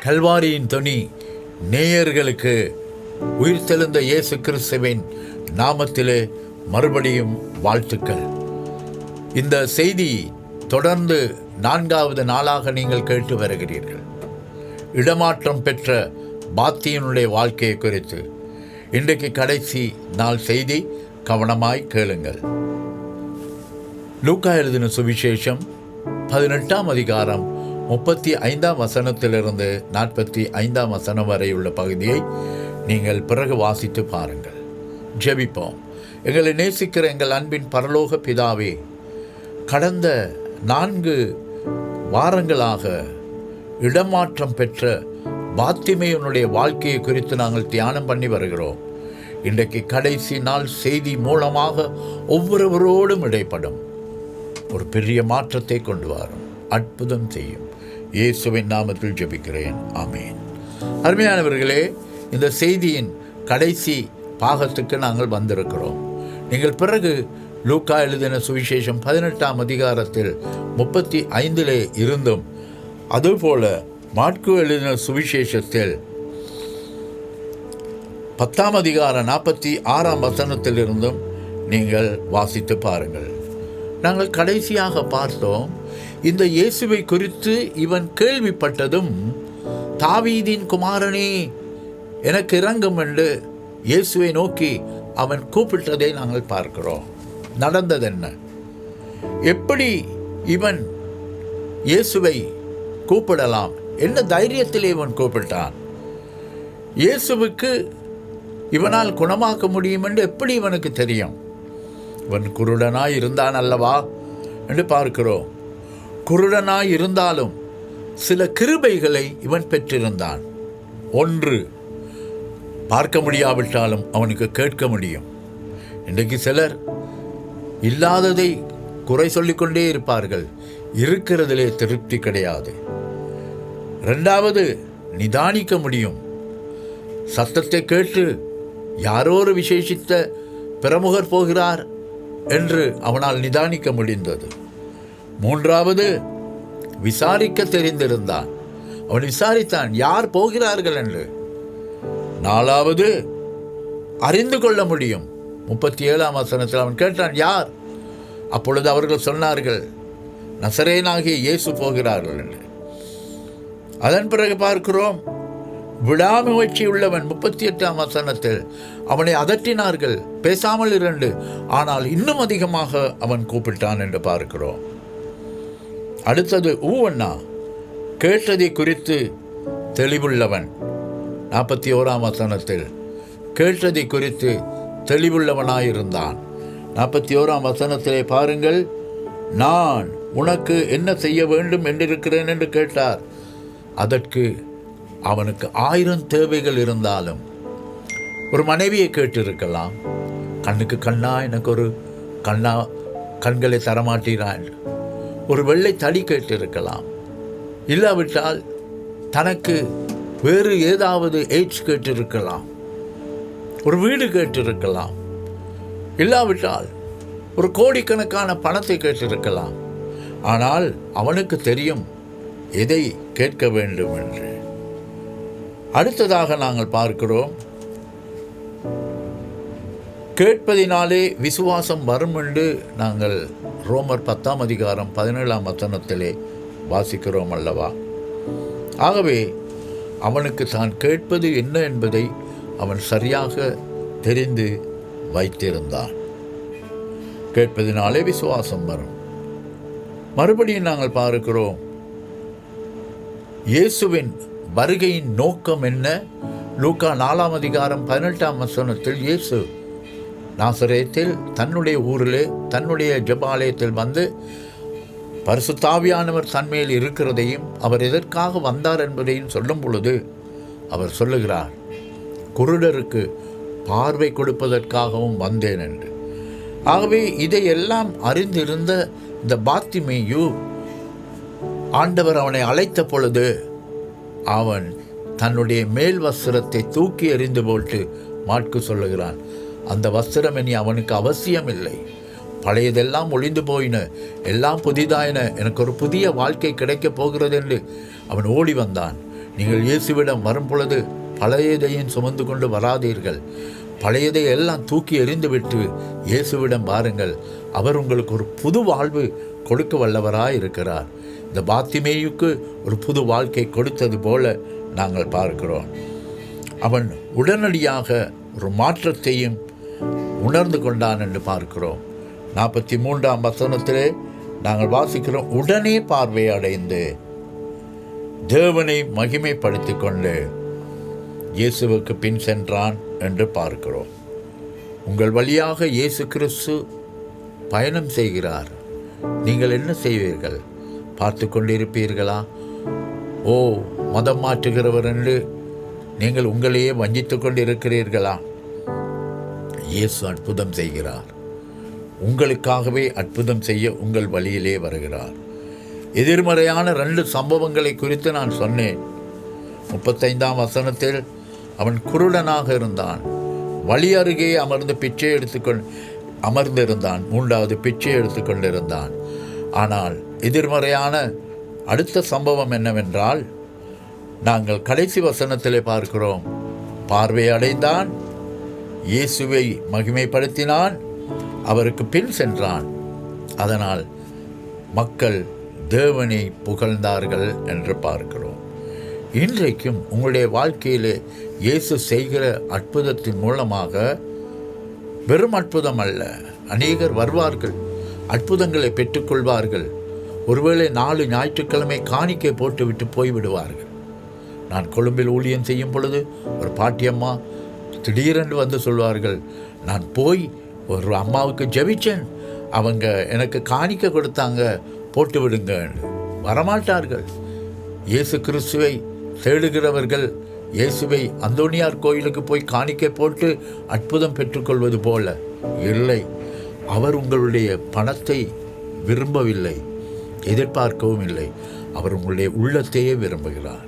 கல்வாரியின் துணி நேயர்களுக்கு உயிர்த்தெழுந்த இயேசு கிறிஸ்துவின் நாமத்திலே மறுபடியும் வாழ்த்துக்கள். இந்த செய்தி தொடர்ந்து 4வது நாளாக நீங்கள் கேட்டு வருகிறீர்கள். இடமாற்றம் பெற்ற பாத்தியனுடைய வாழ்க்கையை குறித்து இன்றைக்கு கடைசி நாள் செய்தி, கவனமாய் கேளுங்கள். லூக்கா எழுதின சுவிசேஷம் 18ஆம் அதிகாரம் 35ஆம் வசனத்திலிருந்து 45ஆம் வசனம் வரை உள்ள பகுதியை நீங்கள் பிறகு வாசித்து பாருங்கள். ஜெபிப்போம். எங்களை நேசிக்கிற எங்கள் அன்பின் பரலோக பிதாவே, கடந்த 4 வாரங்களாக இடமாற்றம் பெற்ற பாத்திமேயனுடைய வாழ்க்கையை குறித்து நாங்கள் தியானம் பண்ணி வருகிறோம். இன்றைக்கு கடைசி நாள் செய்தி மூலமாக ஒவ்வொருவரோடும் இடைப்படும் ஒரு பெரிய மாற்றத்தை கொண்டு வரும், அற்புதம் செய்யும். இயேசுவின் நாமத்தில் ஜெபிக்கிறேன், ஆமேன். அருமையானவர்களே, இந்த செய்தியின் கடைசி பாகத்துக்கு நாங்கள் வந்திருக்கிறோம். நீங்கள் பிறகு லூக்கா எழுதின சுவிசேஷம் 18ஆம் அதிகாரத்தில் 35 இருந்தும், அதுபோல மாற்கு எழுதின சுவிசேஷத்தில் 10ஆம் அதிகாரம் 46ஆம் வசனத்திலிருந்தும் நீங்கள் வாசித்து பாருங்கள். நாங்கள் கடைசியாக பார்த்தோம், இந்த இயேசுவை குறித்து இவன் கேள்விப்பட்டதும், தாவீதின் குமாரனே எனக்கு இரங்கும் என்று இயேசுவை நோக்கி அவன் கூப்பிட்டதை நாங்கள் பார்க்கிறோம். நடந்தது என்ன? எப்படி இவன் இயேசுவை கூப்பிடலாம்? என்ன தைரியத்திலே இவன் கூப்பிட்டான்? இயேசுவுக்கு இவனால் குணமாக்க முடியும் என்று எப்படி இவனுக்கு தெரியும்? இவன் குருடனாய் இருந்தான் அல்லவா என்று பார்க்கிறோம். குருடனாய் இருந்தாலும் சில கிருபைகளை இவன் பெற்றிருந்தான். ஒன்று, பார்க்க முடியாவிட்டாலும் அவனுக்கு கேட்க முடியும். இன்றைக்கு சிலர் இல்லாததை குறை சொல்லிக்கொண்டே இருப்பார்கள், இருக்கிறதிலே திருப்தி கிடையாது. 2வது, நிதானிக்க முடியும். சத்தத்தை கேட்டு யாரோ ஒரு விசேஷித்த பிரமுகர் போகிறார் என்று அவனால் நிதானிக்க முடிந்தது. 3வது, விசாரிக்க தெரிந்திருந்தான். அவன் விசாரித்தான் யார் போகிறார்கள் என்று. 4வது, அறிந்து கொள்ள முடியும். 37ஆம் வசனத்தில் அவன் கேட்டான், யார்? அப்பொழுது அவர்கள் சொன்னார்கள், நசரேயனாகிய இயேசு போகிறார்கள் என்று. அதன் பிறகு பார்க்கிறோம், விடாமுயற்சி உள்ளவன் 38ஆம் வசனத்தில் அவனை அதட்டினார்கள், பேசாமல் இரண்டு, ஆனால் இன்னும் அதிகமாக அவன் கூப்பிட்டான் என்று பார்க்கிறோம். அடுத்தது, ஊவண்ணா கேட்டதை குறித்து தெளிவுள்ளவன். 41ஆம் வசனத்தில் கேட்டதை குறித்து தெளிவுள்ளவனாயிருந்தான். 41ஆம் வசனத்திலே பாருங்கள், நான் உனக்கு என்ன செய்ய வேண்டும் என்றிருக்கிறேன் என்று கேட்டார். அதற்கு அவனுக்கு 1000 தேவைகள் இருந்தாலும், ஒரு மனைவியை கேட்டிருக்கலாம், கண்ணுக்கு கண்ணா எனக்கு ஒரு கண்களை தரமாட்டீரான். ஒரு வெள்ளை தடி கேட்டிருக்கலாம். இல்லாவிட்டால் தனக்கு வேறு ஏதாவது எய்ட்ஸ் கேட்டிருக்கலாம். ஒரு வீடு கேட்டிருக்கலாம். இல்லாவிட்டால் ஒரு கோடிக்கணக்கான பணத்தை கேட்டிருக்கலாம். ஆனால் அவனுக்கு தெரியும் எதை கேட்க வேண்டும் என்று. அடுத்ததாக நாங்கள் பார்க்கிறோம், கேட்பதினாலே விசுவாசம் வரும் என்று நாங்கள் ரோமர் 10ஆம் அதிகாரம் 17ஆம் வசனத்திலே வாசிக்கிறோம் அல்லவா? ஆகவே அவனுக்கு தான் கேட்பது என்ன என்பதை அவன் சரியாக தெரிந்து வைத்திருந்தான். கேட்பதினாலே விசுவாசம் வரும். மறுபடியும் நாங்கள் பார்க்கிறோம், இயேசுவின் வருகையின் நோக்கம் என்ன? லூக்கா 4ஆம் அதிகாரம் 18ஆம் வசனத்தில் இயேசு நாசரேத்தில் தன்னுடைய ஊரிலே தன்னுடைய ஜெபாலயத்தில் வந்து பரிசுத்த ஆவியானவர் தன்மேல் இருக்கிறதையும் அவர் எதற்காக வந்தார் என்பதையும் சொல்லும் பொழுது அவர் சொல்லுகிறார், குருடருக்கு பார்வை கொடுப்பதற்காகவும் வந்தேன் என்று. ஆகவே இதையெல்லாம் அறிந்திருந்த இந்த பாத்திமேயு, ஆண்டவர் அவனை அழைத்த பொழுது அவன் தன்னுடைய மேல் வஸ்திரத்தை தூக்கி எறிந்து போட்டு மாட்கு சொல்லுகிறான், அந்த வஸ்திரம் இனி அவனுக்கு அவசியம் இல்லை, பழையதெல்லாம் ஒளிந்து போயின, எல்லாம் புதிதாயின, எனக்கு ஒரு புதிய வாழ்க்கை கிடைக்கப் போகிறது என்று அவன் ஓடி வந்தான். நீங்கள் இயேசுவிடம் வரும் பொழுது பழையதையும் சுமந்து கொண்டு வராதீர்கள். பழையதை எல்லாம் தூக்கி எறிந்துவிட்டு இயேசுவிடம் வாருங்கள். அவர் உங்களுக்கு ஒரு புது வாழ்வு கொடுக்க வல்லவராய் இருக்கிறார். இந்த பாத்திமேயுக்கு ஒரு புது வாழ்க்கை கொடுத்தது போல நாங்கள் பார்க்கிறோம். அவன் உடனடியாக ஒரு மாற்றத்தையும் உணர்ந்து கொண்டான் என்று பார்க்கிறோம். 43ஆம் வசனத்திலே நாங்கள் வாசிக்கிறோம், உடனே பார்வை அடைந்து தேவனை மகிமைப்படுத்தி கொண்டு இயேசுவுக்கு பின் சென்றான் என்று பார்க்கிறோம். உங்கள் வழியாக இயேசு கிறிஸ்து பயணம் செய்கிறார். நீங்கள் என்ன செய்வீர்கள்? பார்த்து கொண்டிருப்பீர்களா? ஓ, மதம் மாற்றுகிறவர் என்று நீங்கள் உங்களையே வஞ்சித்து கொண்டிருக்கிறீர்களா? இயேசு அற்புதம் செய்கிறார். உங்களுக்காகவே அற்புதம் செய்ய உங்கள் வழியிலே வருகிறார். எதிர்மறையான 2 சம்பவங்களை குறித்து நான் சொன்னேன். 35ஆம் வசனத்தில் அவன் குருடனாக இருந்தான், வழி அருகே அமர்ந்திருந்தான். 3வது பிச்சை எடுத்துக்கொண்டிருந்தான். ஆனால் எதிர்மறையான அடுத்த சம்பவம் என்னவென்றால், நாங்கள் கடைசி வசனத்திலே பார்க்கிறோம், பார்வை அடைந்தான், இயேசுவை மகிமைப்படுத்தினான், அவருக்கு பின் சென்றான். அதனால் மக்கள் தேவனை புகழ்ந்தார்கள் என்று பார்க்கிறோம். இன்றைக்கும் உங்களுடைய வாழ்க்கையிலே இயேசு செய்கிற அற்புதத்தின் மூலமாக வெறும் அற்புதம் அல்ல, அநேகர் வருவார்கள், அற்புதங்களை பெற்றுக்கொள்வார்கள். ஒருவேளை 4 ஞாயிற்றுக்கிழமை காணிக்கை போட்டுவிட்டு போய்விடுவார்கள். நான் கொழும்பில் ஊழியம் செய்யும் பொழுது ஒரு பாட்டியம்மா திடீரென்று வந்து சொல்வார்கள், நான் போய் ஒரு அம்மாவுக்கு ஜெபிச்சேன், அவங்க எனக்கு காணிக்கை கொடுத்தாங்க, போட்டு விடுங்க. வரமாட்டார்கள். இயேசு கிறிஸ்துவை தேடுகிறவர்கள் இயேசுவை அந்தோனியார் கோயிலுக்கு போய் காணிக்கை போட்டு அற்புதம் பெற்றுக்கொள்வது போல இல்லை. அவர் உங்களுடைய பணத்தை விரும்பவில்லை, எதிர்பார்க்கவும் இல்லை. அவர் உங்களுடைய உள்ளத்தையே விரும்புகிறார்.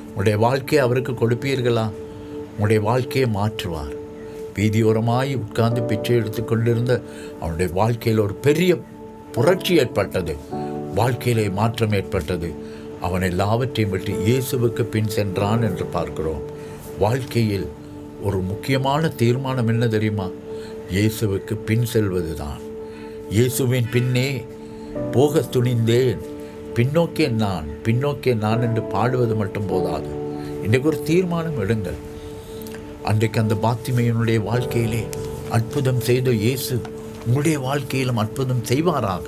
உங்களுடைய வாழ்க்கையை அவருக்கு கொடுப்பீர்களா? உங்களுடைய வாழ்க்கையை மாற்றுவார். வீதியோரமாய் உட்கார்ந்து பிச்சை எடுத்து கொண்டிருந்த அவனுடைய வாழ்க்கையில் ஒரு பெரிய புரட்சி ஏற்பட்டது, வாழ்க்கையிலே மாற்றம் ஏற்பட்டது. அவன் எல்லாவற்றையும் விட்டு இயேசுவுக்கு பின் சென்றான் என்று பார்க்கிறோம். வாழ்க்கையில் ஒரு முக்கியமான தீர்மானம் என்ன தெரியுமா? இயேசுவுக்கு பின் செல்வது தான். இயேசுவின் பின்னே போக துணிந்தேன், பின்னோக்கே நான் என்று பாடுவது மட்டும் போதாது. இன்றைக்கு ஒரு தீர்மானம் எடுங்கள். அன்றைக்கு அந்த பாத்திமேயனுடைய வாழ்க்கையிலே அற்புதம் செய்த இயேசு உங்களுடைய வாழ்க்கையிலும் அற்புதம் செய்வாராக.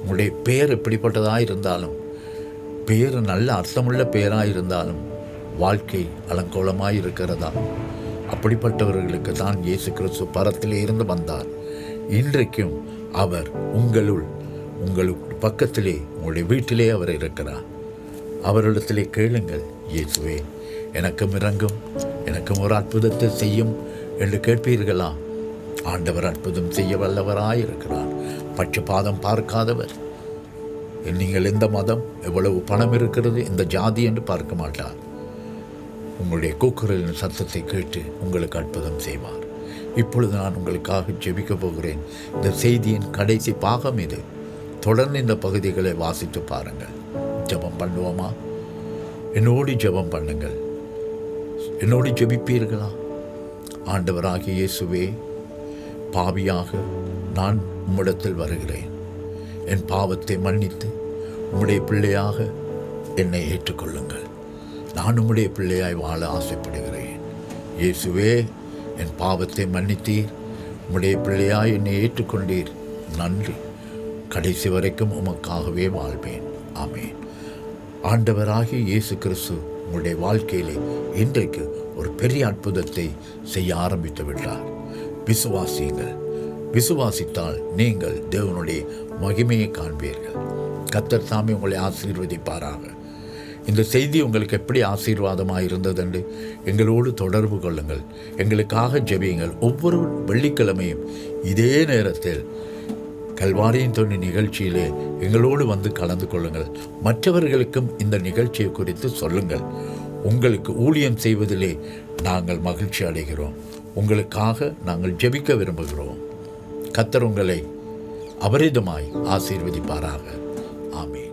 உங்களுடைய பெயர் எப்படிப்பட்டதாக இருந்தாலும், பெயர் நல்ல அர்த்தமுள்ள பெயராக இருந்தாலும், வாழ்க்கை அலங்கோலமாக இருக்கிறதா? அப்படிப்பட்டவர்களுக்கு தான் இயேசு கிறிஸ்து பரத்திலே இருந்து வந்தார். இன்றைக்கும் அவர் உங்களுக்கு பக்கத்திலே, உங்களுடைய வீட்டிலே அவர் இருக்கிறார். அவரிடத்திலே கேளுங்கள், இயேசுவே எனக்கும் இறங்கும், எனக்கும் ஒரு அற்புதத்தை செய்யும் என்று கேட்பீர்களா? ஆண்டவர் அற்புதம் செய்ய வல்லவராயிருக்கிறார். பட்சபாதம் பார்க்காதவர். நீங்கள் எந்த மதம், எவ்வளவு பணம் இருக்கிறது, இந்த ஜாதி என்று பார்க்க மாட்டார். உங்களுடைய கூக்குரலின் சத்தத்தை கேட்டு உங்களுக்கு அற்புதம் செய்வார். இப்பொழுது நான் உங்களுக்காக ஜெபிக்க போகிறேன். இந்த செய்தியின் கடைசி பாகம் இது. தொடர்ந்து இந்த பகுதிகளை வாசித்து பாருங்கள். ஜெபம் பண்ணுவோமா? என்னோடு ஜெபம் பண்ணுங்கள். என்னோடு ஜெபிப்பீர்களா? ஆண்டவராகிய இயேசுவே, பாவியாக நான் உம்மிடத்தில் வருகிறேன். என் பாவத்தை மன்னித்து உம்முடைய பிள்ளையாக என்னை ஏற்றுக்கொள்ளுங்கள். நான் உம்முடைய பிள்ளையாய் வாழ ஆசைப்படுகிறேன். இயேசுவே, என் பாவத்தை மன்னித்தீர், உம்முடைய பிள்ளையாய் என்னை ஏற்றுக்கொண்டீர். நன்றி. கடைசி வரைக்கும் உமக்காகவே வாழ்வேன். ஆமேன். ஆண்டவராகிய இயேசு கிறிஸ்து உங்களுடைய வாழ்க்கையிலே இன்றைக்கு ஒரு பெரிய அற்புதத்தை செய்ய ஆரம்பித்து விட்டார். விசுவாசியுங்கள். விசுவாசித்தால் நீங்கள் தேவனுடைய மகிமையை காண்பீர்கள். கர்த்தர் தாமே உங்களை ஆசீர்வதிப்பாராக. இந்த செய்தி உங்களுக்கு எப்படி ஆசீர்வாதமாக இருந்தது என்று எங்களோடு தொடர்பு கொள்ளுங்கள். எங்களுக்காக ஜெபியுங்கள். ஒவ்வொரு வெள்ளிக்கிழமையும் இதே நேரத்தில் கல்வாரியின் தொண்ணி நிகழ்ச்சியிலே எங்களோடு வந்து கலந்து கொள்ளுங்கள். மற்றவர்களுக்கும் இந்த நிகழ்ச்சியை குறித்து சொல்லுங்கள். உங்களுக்கு ஊழியம் செய்வதிலே நாங்கள் மகிழ்ச்சி அடைகிறோம். உங்களுக்காக நாங்கள் ஜெபிக்க விரும்புகிறோம். கர்த்தர் உங்களை அபரிதமாய் ஆசீர்வதிப்பாராக. ஆமென்.